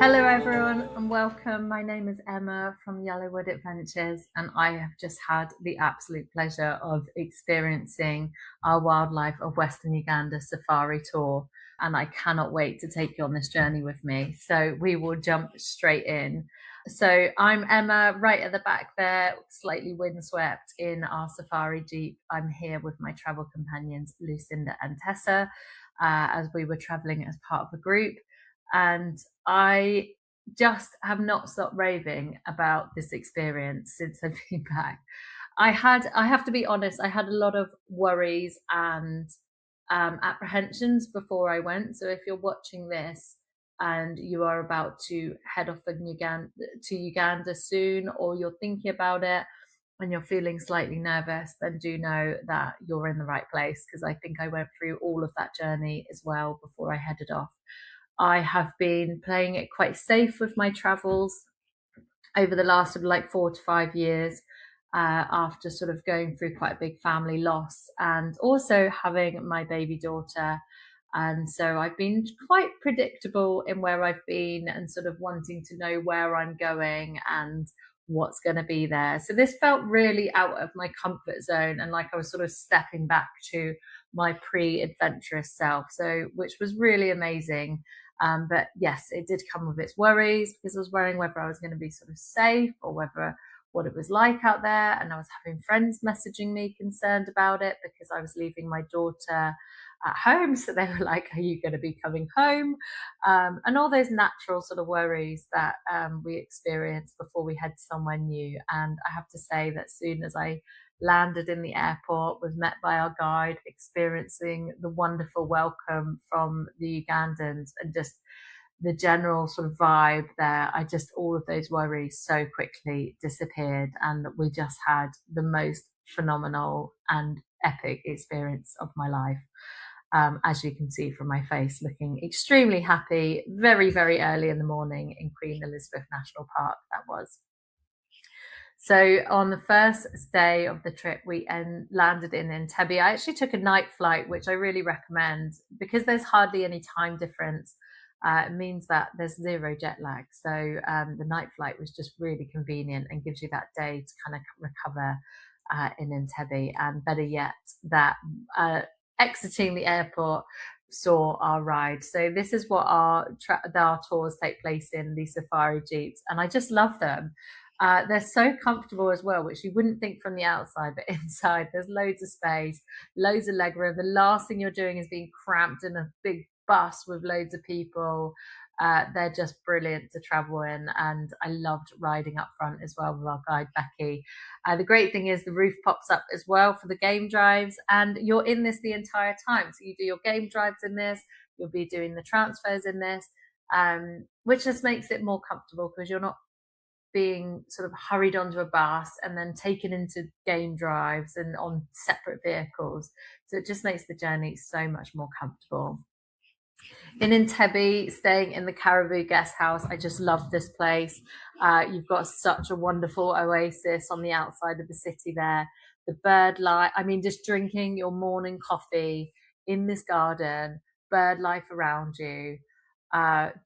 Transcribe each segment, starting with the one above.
Hello, everyone, and welcome. My name is Emma from YellowWood Adventures, and I have just had the absolute pleasure of experiencing our Wildlife of Western Uganda safari tour. And I cannot wait to take you on this journey with me. So we will jump straight in. So I'm Emma, right at the back there, slightly windswept in our safari jeep. I'm here with my travel companions, Lucinda and Tessa, as we were traveling as part of a group. And I just have not stopped raving about this experience since I've been back. I have to be honest, I had a lot of worries and apprehensions before I went. So if you're watching this and you are about to head off to Uganda soon, or you're thinking about it and you're feeling slightly nervous, then do know that you're in the right place, because I think I went through all of that journey as well before I headed off. I have been playing it quite safe with my travels over the last sort of like 4 to 5 years, after sort of going through quite a big family loss and also having my baby daughter. And so I've been quite predictable in where I've been and sort of wanting to know where I'm going and what's going to be there. So this felt really out of my comfort zone, and like I was sort of stepping back to my pre-adventurous self. So which was really amazing. But yes, it did come with its worries, because I was worrying whether I was going to be sort of safe or whether what it was like out there. And I was having friends messaging me concerned about it because I was leaving my daughter at home. So they were like, "Are you going to be coming home?" And all those natural sort of worries that we experience before we head somewhere new. And I have to say that soon as I landed in the airport, was met by our guide, experiencing the wonderful welcome from the Ugandans and just the general sort of vibe there. All of those worries so quickly disappeared, and we just had the most phenomenal and epic experience of my life. As you can see from my face, looking extremely happy, very, very early in the morning in Queen Elizabeth National Park, that was. So on the first day of the trip, we landed in Entebbe. I actually took a night flight, which I really recommend because there's hardly any time difference. It means that there's zero jet lag. So the night flight was just really convenient and gives you that day to kind of recover in Entebbe. And better yet, that exiting the airport saw our ride. So this is what our tours take place in, these safari jeeps, and I just love them. They're so comfortable as well, which you wouldn't think from the outside, but inside there's loads of space, loads of legroom. The last thing you're doing is being cramped in a big bus with loads of people. They're just brilliant to travel in, and I loved riding up front as well with our guide Becky. The great thing is the roof pops up as well for the game drives, and you're in this the entire time. So you do your game drives in this, you'll be doing the transfers in this, which just makes it more comfortable because you're not being sort of hurried onto a bus and then taken into game drives and on separate vehicles. So it just makes the journey so much more comfortable. In Entebbe, staying in the Caribou Guest House, I just love this place. You've got such a wonderful oasis on the outside of the city there. The bird life, I mean, just drinking your morning coffee in this garden, bird life around you,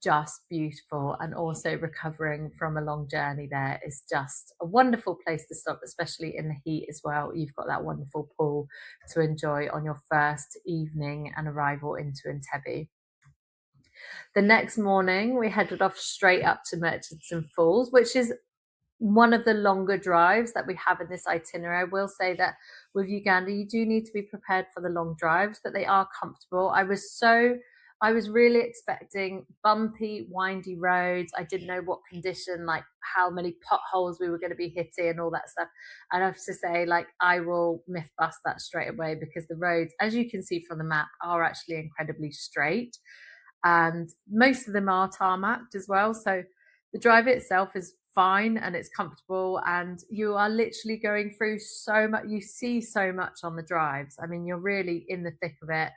just beautiful. And also recovering from a long journey there is just a wonderful place to stop, especially in the heat as well. You've got that wonderful pool to enjoy on your first evening and arrival into Entebbe. The next morning, we headed off straight up to Murchison Falls, which is one of the longer drives that we have in this itinerary. I will say that with Uganda, you do need to be prepared for the long drives, but they are comfortable. I was really expecting bumpy, windy roads. I didn't know what condition, like how many potholes we were going to be hitting and all that stuff. And I have to say, like, I will myth bust that straight away, because the roads, as you can see from the map, are actually incredibly straight. And most of them are tarmacked as well. So the drive itself is fine and it's comfortable, and you are literally going through so much. You see so much on the drives. I mean, you're really in the thick of it.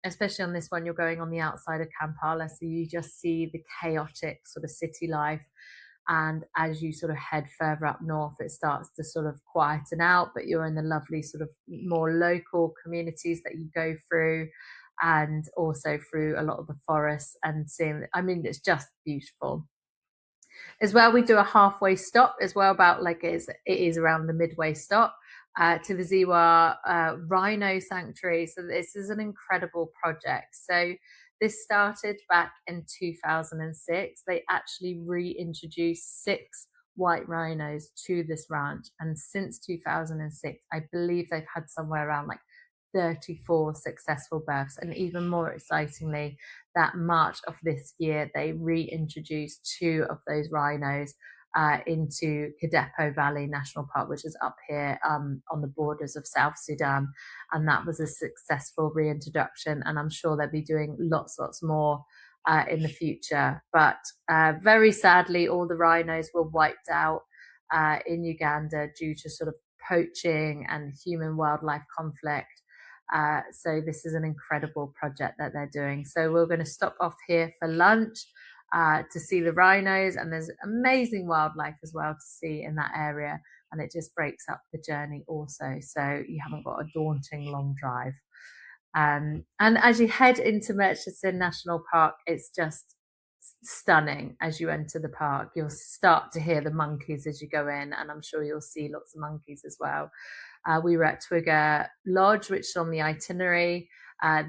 Especially on this one, you're going on the outside of Kampala, so you just see the chaotic sort of city life. And as you sort of head further up north, it starts to sort of quieten out, but you're in the lovely sort of more local communities that you go through. and also through a lot of the forests and seeing, I mean, it's just beautiful. As well, we do a halfway stop as well, about like it is around the midway stop to the Ziwa Rhino Sanctuary. So this is an incredible project. So this started back in 2006. They actually reintroduced 6 white rhinos to this ranch, and since 2006, I believe they've had somewhere around like 34 successful births. And even more excitingly, that March of this year, they reintroduced 2 of those rhinos into Kadepo Valley National Park, which is up here on the borders of South Sudan. And that was a successful reintroduction. And I'm sure they'll be doing lots more in the future. But very sadly, all the rhinos were wiped out in Uganda due to sort of poaching and human wildlife conflict. So this is an incredible project that they're doing. So we're going to stop off here for lunch to see the rhinos, and there's amazing wildlife as well to see in that area, and it just breaks up the journey also, so you haven't got a daunting long drive. And as you head into Murchison National Park, it's just stunning. As you enter the park, you'll start to hear the monkeys as you go in, and I'm sure you'll see lots of monkeys as well. We were at Twiga Lodge, which is on the itinerary.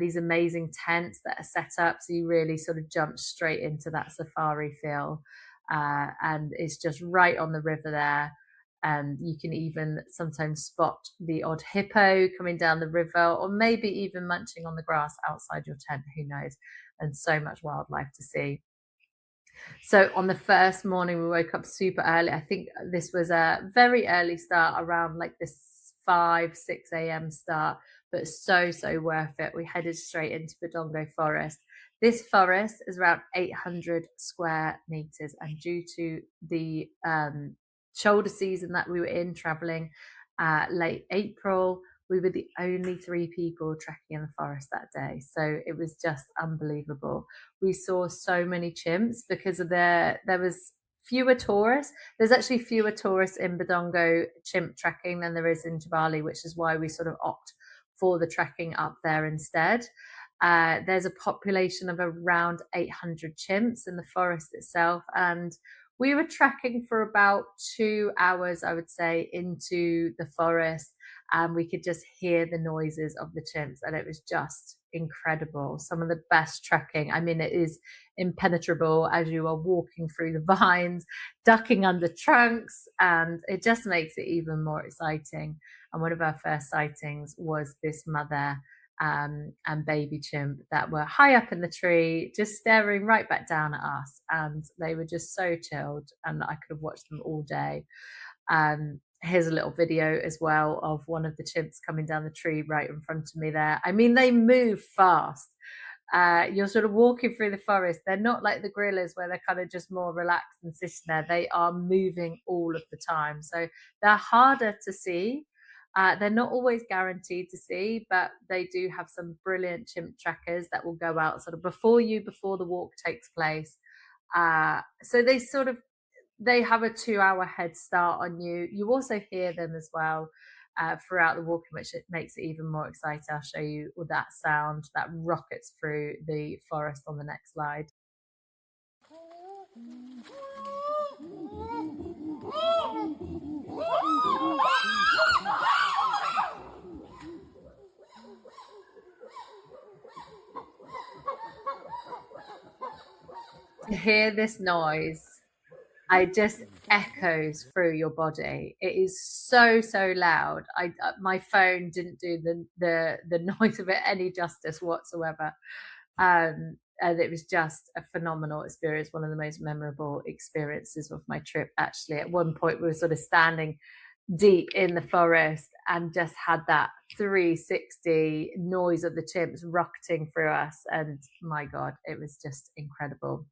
These amazing tents that are set up, so you really sort of jump straight into that safari feel. And it's just right on the river there. And you can even sometimes spot the odd hippo coming down the river, or maybe even munching on the grass outside your tent, who knows. And so much wildlife to see. So on the first morning, we woke up super early. I think this was a very early start, around like this 5-6 a.m. start, but so worth it. We headed straight into Budongo Forest. This forest is around 800 square meters, and due to the shoulder season that we were in, traveling late April, we were the only 3 people trekking in the forest that day. So it was just unbelievable. We saw so many chimps because of there was fewer tourists. There's actually fewer tourists in Budongo chimp trekking than there is in Jabali, which is why we sort of opt for the trekking up there instead. There's a population of around 800 chimps in the forest itself, and we were trekking for about 2 hours, I would say, into the forest, and we could just hear the noises of the chimps, and it was just incredible. Some of the best trekking. I mean, it is impenetrable as you are walking through the vines, ducking under trunks, and it just makes it even more exciting. And one of our first sightings was this mother and baby chimp that were high up in the tree, just staring right back down at us, and they were just so chilled, and I could have watched them all day. Here's a little video as well of one of the chimps coming down the tree right in front of me there. I mean, they move fast. You're sort of walking through the forest. They're not like the gorillas where they're kind of just more relaxed and sitting there. They are moving all of the time. So they're harder to see. They're not always guaranteed to see, but they do have some brilliant chimp trackers that will go out sort of before the walk takes place. So they have a 2-hour head start on you. You also hear them as well throughout the walking, which it makes it even more exciting. I'll show you with that sound that rockets through the forest on the next slide. To hear this noise, it just echoes through your body. It is so loud. My phone didn't do the noise of it any justice whatsoever. And it was just a phenomenal experience, one of the most memorable experiences of my trip. Actually, at one point we were sort of standing deep in the forest and just had that 360 noise of the chimps rocketing through us, and my God, it was just incredible.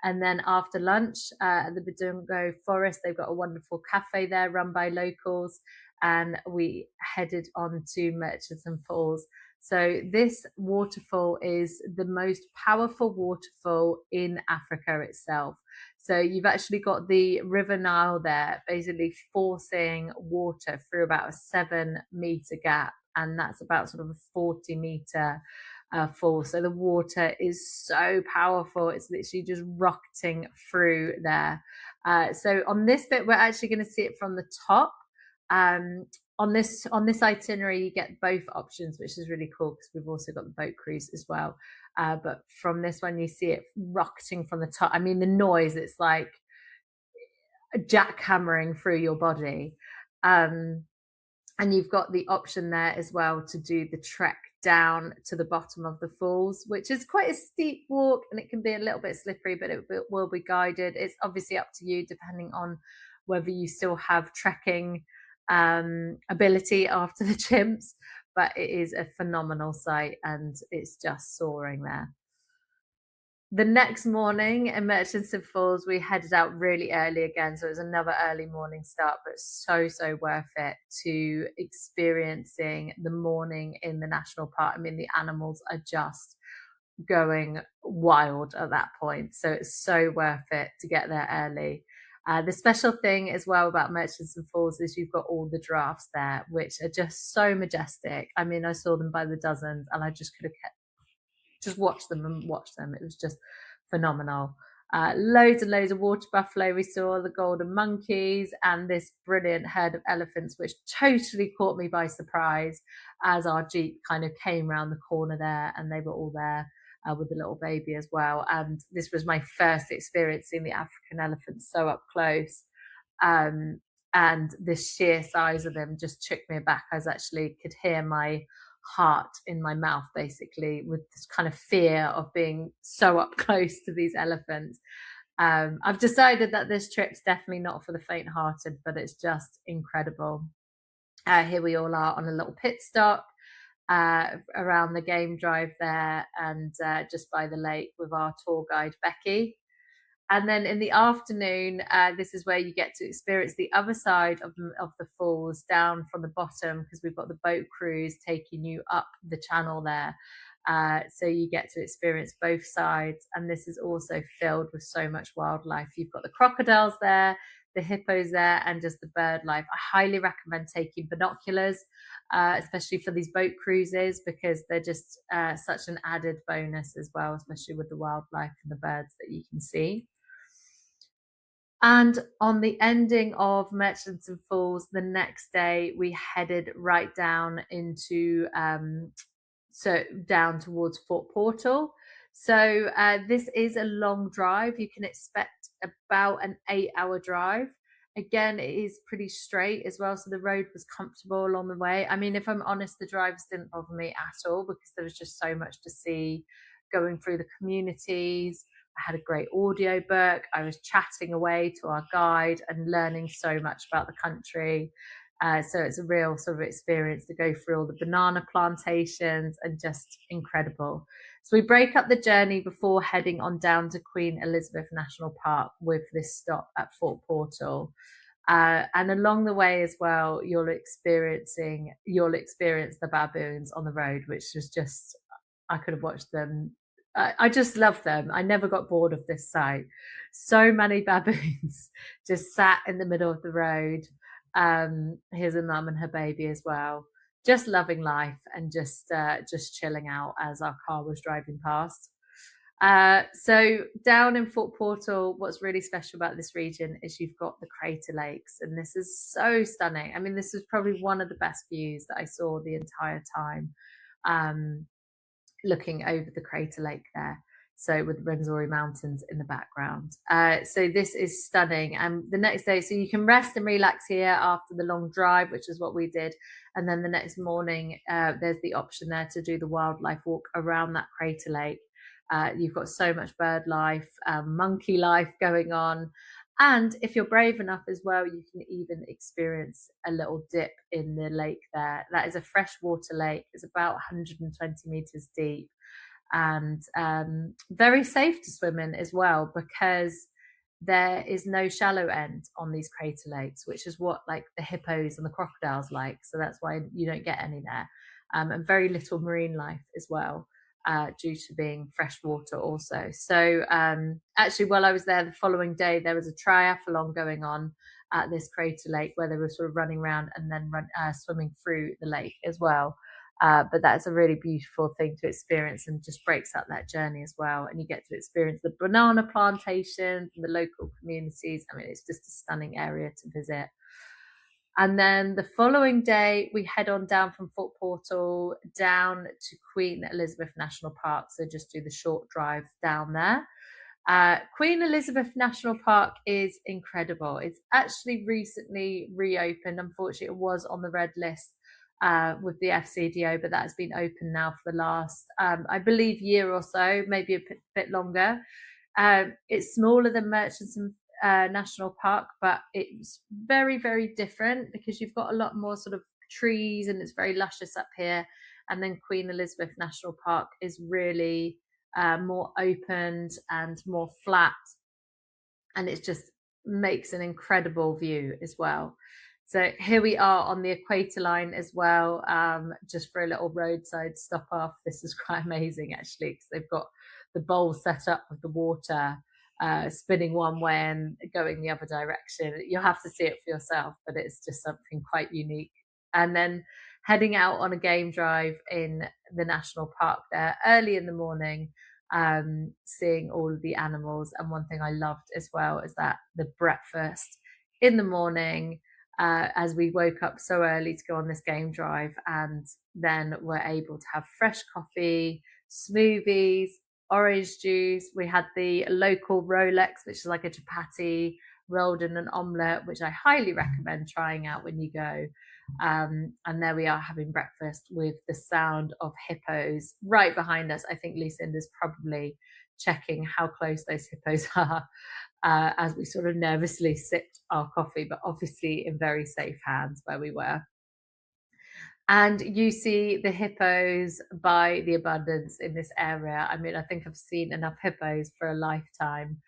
And then after lunch at the Budongo Forest, they've got a wonderful cafe there run by locals, and we headed on to Murchison Falls. So this waterfall is the most powerful waterfall in Africa itself. So you've actually got the River Nile there, basically forcing water through about a 7-meter gap, and that's about sort of a 40-meter fall. So the water is so powerful. It's literally just rocketing through there. So on this bit, we're actually going to see it from the top. On this itinerary, you get both options, which is really cool because we've also got the boat cruise as well. But from this one, you see it rocketing from the top. I mean, the noise, it's like jackhammering through your body. And you've got the option there as well to do the trek down to the bottom of the falls, which is quite a steep walk and it can be a little bit slippery, but it will be guided. It's obviously up to you depending on whether you still have trekking ability after the chimps, but it is a phenomenal sight and it's just soaring there. The next morning in Murchison Falls, we headed out really early again. So it was another early morning start, but so worth it to experiencing the morning in the national park. I mean, the animals are just going wild at that point. So it's so worth it to get there early. The special thing as well about Murchison Falls is you've got all the giraffes there, which are just so majestic. I mean, I saw them by the dozens and I just could have just watch them. It was just phenomenal. Loads and loads of water buffalo we saw, the golden monkeys, and this brilliant herd of elephants, which totally caught me by surprise as our jeep kind of came round the corner there, and they were all there with the little baby as well. And this was my first experience seeing the African elephants so up close. And the sheer size of them just took me aback. I could hear my heart in my mouth, basically, with this kind of fear of being so up close to these elephants. I've decided that this trip's definitely not for the faint-hearted, but it's just incredible. Here we all are on a little pit stop around the game drive there, and just by the lake with our tour guide Becky. And then in the afternoon, this is where you get to experience the other side of the falls down from the bottom, because we've got the boat cruise taking you up the channel there. So you get to experience both sides. And this is also filled with so much wildlife. You've got the crocodiles there, the hippos there, and just the bird life. I highly recommend taking binoculars, especially for these boat cruises, because they're just such an added bonus as well, especially with the wildlife and the birds that you can see. And on the ending of Murchison Falls, the next day we headed right down into down towards Fort Portal. So this is a long drive. You can expect about an 8-hour drive. Again, it is pretty straight as well, so the road was comfortable along the way. I mean, if I'm honest, the drives didn't bother me at all because there was just so much to see going through the communities. I had a great audio book. I was chatting away to our guide and learning so much about the country. So it's a real sort of experience to go through all the banana plantations and just incredible. So we break up the journey before heading on down to Queen Elizabeth National Park with this stop at Fort Portal. And along the way as well, you'll experience the baboons on the road, which was just, I could have watched them. I just love them. I never got bored of this sight. So many baboons just sat in the middle of the road. Here's a mum and her baby as well, just loving life and just chilling out as our car was driving past. So down in Fort Portal, what's really special about this region is you've got the crater lakes, and this is so stunning. I mean, this is probably one of the best views that I saw the entire time, looking over the crater lake there. So with the Rwenzori Mountains in the background. So this is stunning. And the next day, so you can rest and relax here after the long drive, which is what we did. And then the next morning, there's the option there to do the wildlife walk around that crater lake. You've got so much bird life, monkey life going on. And if you're brave enough as well, you can even experience a little dip in the lake there. That is a freshwater lake. It's about 120 meters deep and very safe to swim in as well, because there is no shallow end on these crater lakes, which is what like the hippos and the crocodiles like. So that's why you don't get any there. And very little marine life as well. Due to being freshwater also. So actually, while I was there the following day, there was a triathlon going on at this crater lake where they were sort of running around and then swimming through the lake as well. But that's a really beautiful thing to experience and just breaks up that journey as well. And you get to experience the banana plantations and the local communities. I mean, it's just a stunning area to visit. And then the following day, we head on down from Fort Portal down to Queen Elizabeth National Park. So just do the short drive down there. Queen Elizabeth National Park is incredible. It's actually recently reopened. Unfortunately, it was on the red list with the FCDO, but that's been open now for the last, I believe, year or so, maybe a bit longer. It's smaller than Murchison National Park, but it's very, very different because you've got a lot more sort of trees and it's very luscious up here. And then Queen Elizabeth National Park is really more opened and more flat, and it just makes an incredible view as well. So here we are on the equator line as well, just for a little roadside stop off. This is quite amazing actually, because they've got the bowl set up with the water spinning one way and going the other direction. You'll have to see it for yourself, but it's just something quite unique. And then heading out on a game drive in the national park there early in the morning, seeing all of the animals. And one thing I loved as well is that the breakfast in the morning, as we woke up so early to go on this game drive, and then we're able to have fresh coffee, smoothies, orange juice. We had the local Rolex, which is like a chapati rolled in an omelette, which I highly recommend trying out when you go. And there we are having breakfast with the sound of hippos right behind us. I think Lucinda's probably checking how close those hippos are as we sort of nervously sipped our coffee, but obviously in very safe hands where we were. And you see the hippos by the abundance in this area. I mean, I think I've seen enough hippos for a lifetime.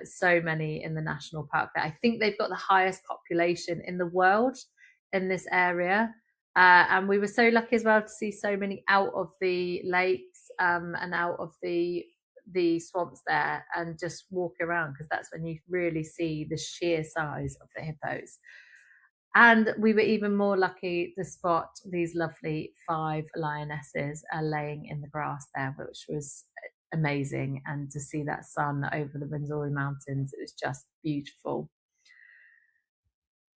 So many in the national park there. I think they've got the highest population in the world in this area. And we were so lucky as well to see so many out of the lakes and out of the swamps there, and just walk around, because that's when you really see the sheer size of the hippos. And we were even more lucky to spot these lovely 5 lionesses laying in the grass there, which was amazing. And to see that sun over the Rwenzori Mountains, it was just beautiful.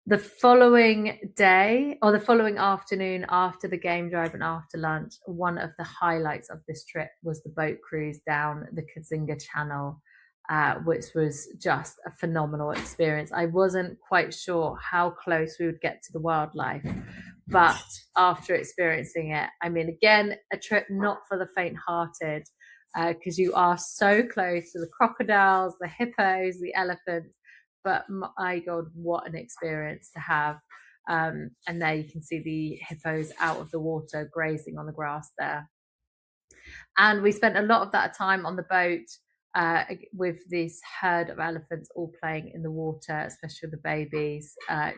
The following day, or the following afternoon, after the game drive and after lunch, one of the highlights of this trip was the boat cruise down the Kazinga Channel, which was just a phenomenal experience. I wasn't quite sure how close we would get to the wildlife, but after experiencing it, I mean, again, a trip not for the faint-hearted, because you are so close to the crocodiles, the hippos, the elephants. But my God, what an experience to have. And there you can see the hippos out of the water grazing on the grass there. And we spent a lot of that time on the boat with this herd of elephants all playing in the water, especially the babies.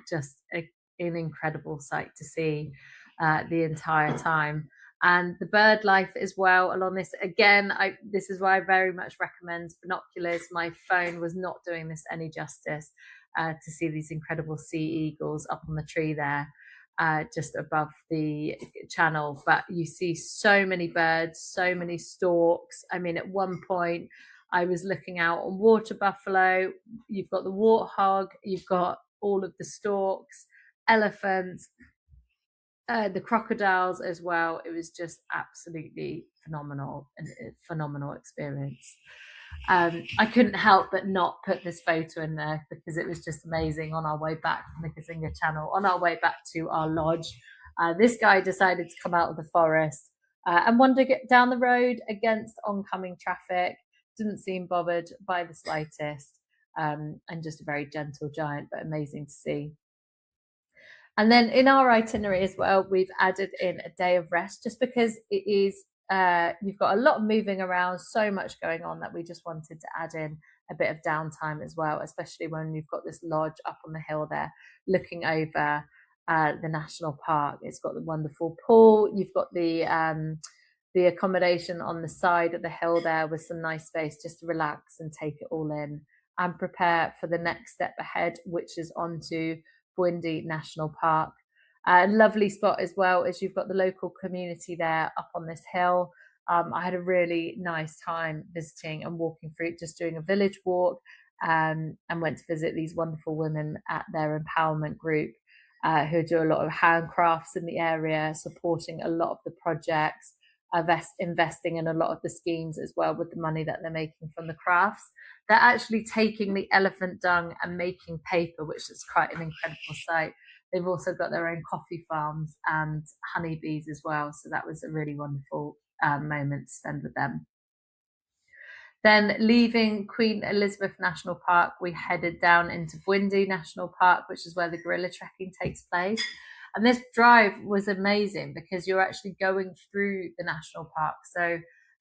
Just an incredible sight to see the entire time. And the bird life as well along this. Again, this is why I very much recommend binoculars. My phone was not doing this any justice to see these incredible sea eagles up on the tree there, just above the channel. But you see so many birds, so many storks. I mean, at one point, I was looking out on water buffalo. You've got the warthog, you've got all of the storks, elephants, the crocodiles as well. It was just absolutely phenomenal, and a phenomenal experience. I couldn't help but not put this photo in there because it was just amazing. On our way back from the Kazinga Channel, on our way back to our lodge, this guy decided to come out of the forest and wander down the road against oncoming traffic. Didn't seem bothered by the slightest, and just a very gentle giant, but amazing to see. And then in our itinerary as well, we've added in a day of rest, just because it is, you've got a lot of moving around, so much going on, that we just wanted to add in a bit of downtime as well, especially when you've got this lodge up on the hill there, looking over the national park. It's got the wonderful pool. You've got the accommodation on the side of the hill there with some nice space just to relax and take it all in and prepare for the next step ahead, which is onto Bwindi National Park. Lovely spot as well, as you've got the local community there up on this hill. I had a really nice time visiting and walking through, just doing a village walk, and went to visit these wonderful women at their empowerment group, who do a lot of handcrafts in the area, supporting a lot of the projects, investing in a lot of the schemes as well with the money that they're making from the crafts. They're actually taking the elephant dung and making paper, which is quite an incredible sight. They've also got their own coffee farms and honeybees as well. So that was a really wonderful moment to spend with them. Then, leaving Queen Elizabeth National Park, we headed down into Bwindi National Park, which is where the gorilla trekking takes place. And this drive was amazing because you're actually going through the national park. So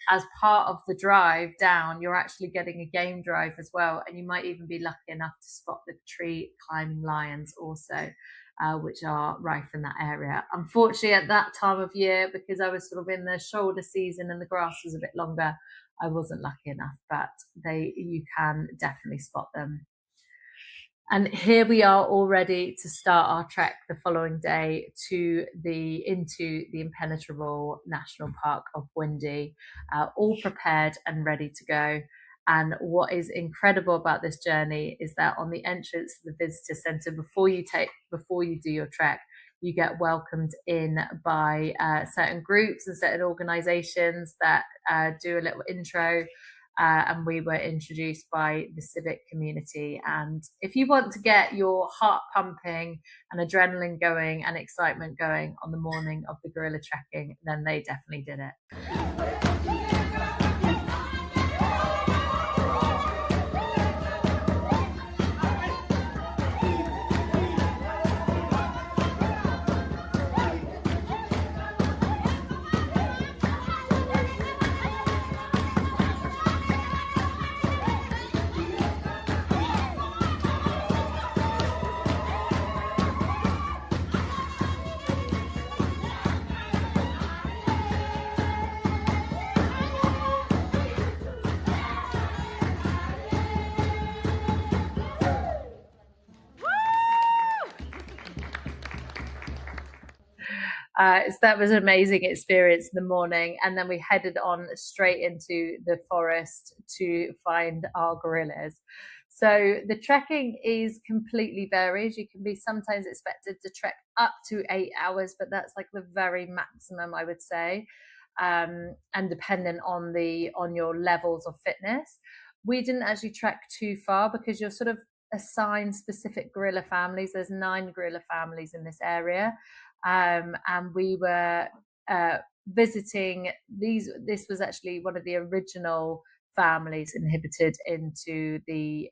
as part of the drive down, you're actually getting a game drive as well. And you might even be lucky enough to spot the tree climbing lions also, which are rife in that area. Unfortunately, at that time of year, because I was sort of in the shoulder season and the grass was a bit longer, I wasn't lucky enough, but you can definitely spot them. And here we are all ready to start our trek the following day into the Impenetrable National Park of Bwindi, all prepared and ready to go. And what is incredible about this journey is that on the entrance to the visitor centre, before you do your trek, you get welcomed in by certain groups and certain organisations that do a little intro. And we were introduced by the civic community. And if you want to get your heart pumping and adrenaline going and excitement going on the morning of the gorilla trekking, then they definitely did it. So that was an amazing experience in the morning. And then we headed on straight into the forest to find our gorillas. So the trekking is completely varied. You can be sometimes expected to trek up to 8 hours, but that's like the very maximum, I would say, and dependent on your levels of fitness. We didn't actually trek too far because you're sort of assigned specific gorilla families. There's 9 gorilla families in this area. And we were visiting these. This was actually one of the original families inhabited into the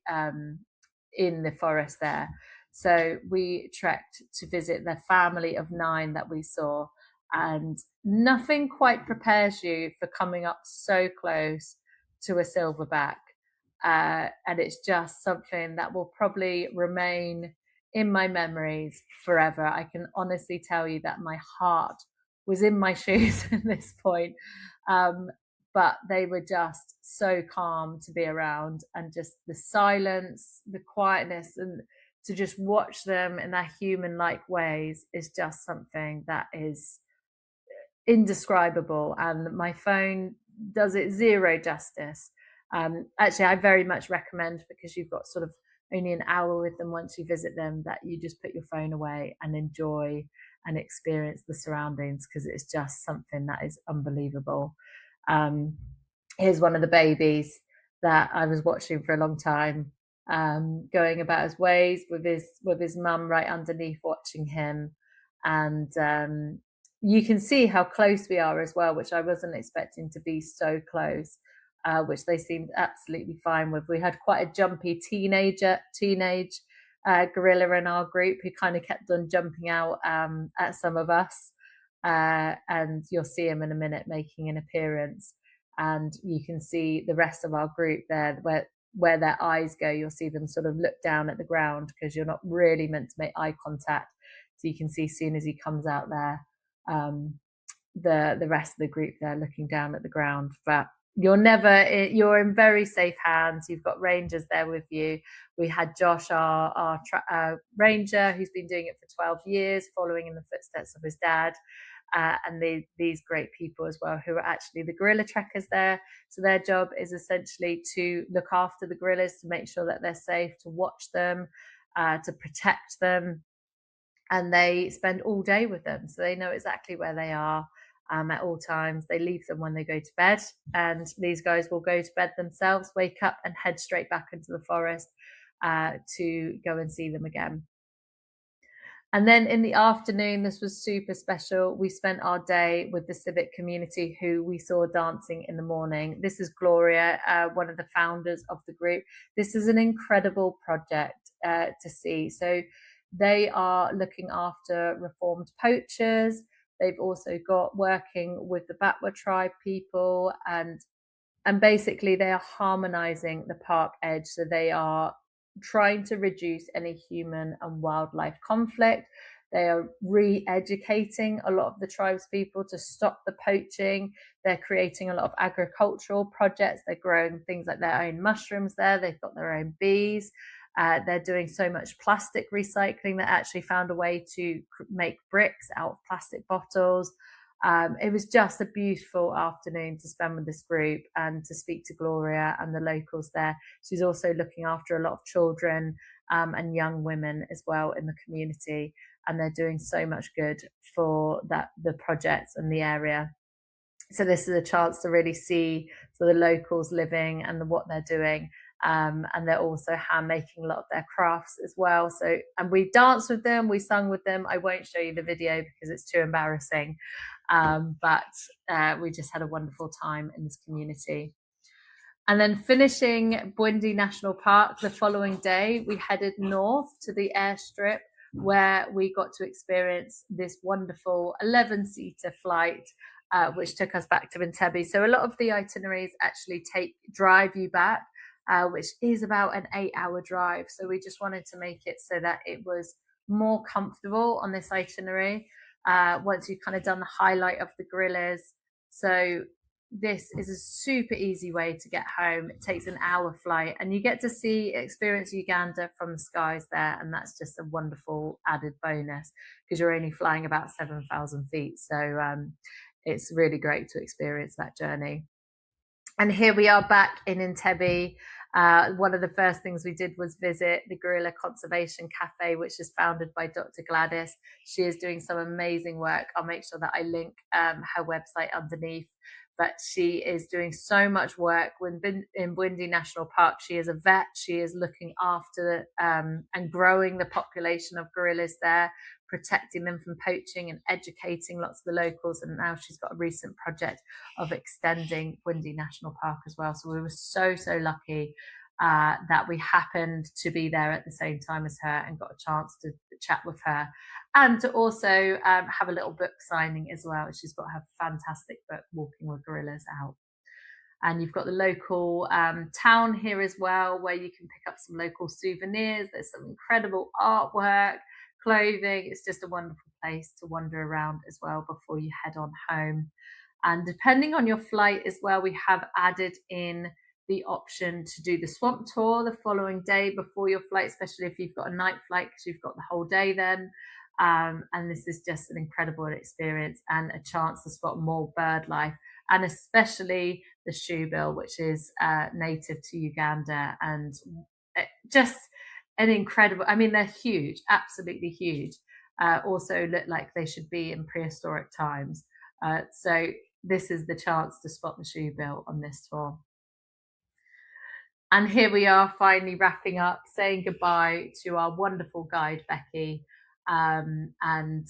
in the forest there. So we trekked to visit the family of 9 that we saw, and nothing quite prepares you for coming up so close to a silverback. And it's just something that will probably remain in my memories forever. I can honestly tell you that my heart was in my shoes at this point. But they were just so calm to be around, and just the silence, the quietness, and to just watch them in their human-like ways is just something that is indescribable. And my phone does it zero justice. Actually, I very much recommend, because you've got sort of only an hour with them once you visit them, that you just put your phone away and enjoy and experience the surroundings, because it's just something that is unbelievable. Here's one of the babies that I was watching for a long time, going about his ways with his mum right underneath watching him. And you can see how close we are as well, which I wasn't expecting to be so close. Which they seemed absolutely fine with. We had quite a jumpy teenage gorilla in our group who kind of kept on jumping out at some of us. And you'll see him in a minute making an appearance. And you can see the rest of our group there, where their eyes go, you'll see them sort of look down at the ground, because you're not really meant to make eye contact. So you can see as soon as he comes out there, the rest of the group there looking down at the ground. But you're in very safe hands. You've got rangers there with you. We had Josh, our ranger, who's been doing it for 12 years, following in the footsteps of his dad. And these great people as well, who are actually the gorilla trekkers there. So their job is essentially to look after the gorillas, to make sure that they're safe, to watch them, to protect them. And they spend all day with them, so they know exactly where they are at all times. They leave them when they go to bed, and these guys will go to bed themselves, wake up, and head straight back into the forest to go and see them again. And then in the afternoon, this was super special. We spent our day with the civic community who we saw dancing in the morning. This is Gloria, one of the founders of the group. This is an incredible project to see. So they are looking after reformed poachers. They've also got working with the Batwa tribe people, and basically they are harmonizing the park edge. So they are trying to reduce any human and wildlife conflict. They are re-educating a lot of the tribes people to stop the poaching. They're creating a lot of agricultural projects. They're growing things like their own mushrooms there. They've got their own bees. They're doing so much plastic recycling. They actually found a way to make bricks out of plastic bottles. It was just a beautiful afternoon to spend with this group and to speak to Gloria and the locals there. She's also looking after a lot of children and young women as well in the community, and they're doing so much good for the projects and the area. So this is a chance to really see the locals living and what they're doing. And they're also hand making a lot of their crafts as well. So, and we danced with them, we sung with them. I won't show you the video because it's too embarrassing. But we just had a wonderful time in this community. And then finishing Bwindi National Park the following day, we headed north to the airstrip where we got to experience this wonderful 11-seater flight, which took us back to Entebbe. So a lot of the itineraries actually drive you back, which is about an 8-hour drive. So we just wanted to make it so that it was more comfortable on this itinerary once you've kind of done the highlight of the gorillas. So this is a super easy way to get home. It takes an hour flight and you get to experience Uganda from the skies there, and that's just a wonderful added bonus because you're only flying about 7,000 feet. So it's really great to experience that journey. And here we are back in Entebbe. One of the first things we did was visit the Gorilla Conservation Cafe, which is founded by Dr. Gladys. She is doing some amazing work. I'll make sure that I link her website underneath. But she is doing so much work in Bwindi National Park. She is a vet. She is looking after and growing the population of gorillas there, protecting them from poaching and educating lots of the locals. And now she's got a recent project of extending Bwindi National Park as well. So we were so lucky that we happened to be there at the same time as her and got a chance to chat with her and to also have a little book signing as well. She's got her fantastic book, Walking with Gorillas, out. And you've got the local town here as well, where you can pick up some local souvenirs. There's some incredible artwork, clothing. It's just a wonderful place to wander around as well before you head on home. And depending on your flight as well, we have added in the option to do the swamp tour the following day before your flight, especially if you've got a night flight, because you've got the whole day then. And this is just an incredible experience and a chance to spot more bird life, and especially the shoebill, which is native to Uganda, and just an incredible, I mean, they're huge, absolutely huge. Also look like they should be in prehistoric times. So this is the chance to spot the shoebill on this tour. And here we are finally wrapping up, saying goodbye to our wonderful guide, Becky, and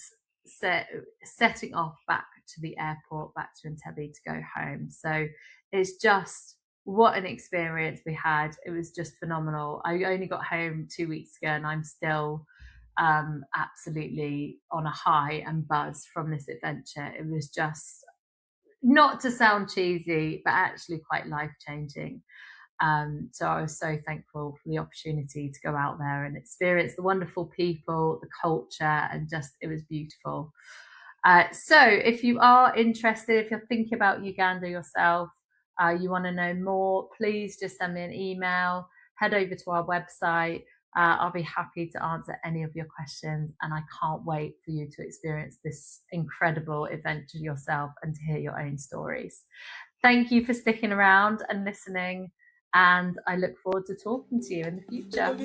setting off back to the airport, back to Entebbe to go home. So it's just what an experience we had. It was just phenomenal. I only got home 2 weeks ago and I'm still absolutely on a high and buzz from this adventure. It was just, not to sound cheesy, but actually quite life-changing. So I was so thankful for the opportunity to go out there and experience the wonderful people, the culture, and just, it was beautiful. So if you are interested, if you're thinking about Uganda yourself, you want to know more, please just send me an email, head over to our website. I'll be happy to answer any of your questions, and I can't wait for you to experience this incredible adventure yourself and to hear your own stories. Thank you for sticking around and listening, and I look forward to talking to you in the future.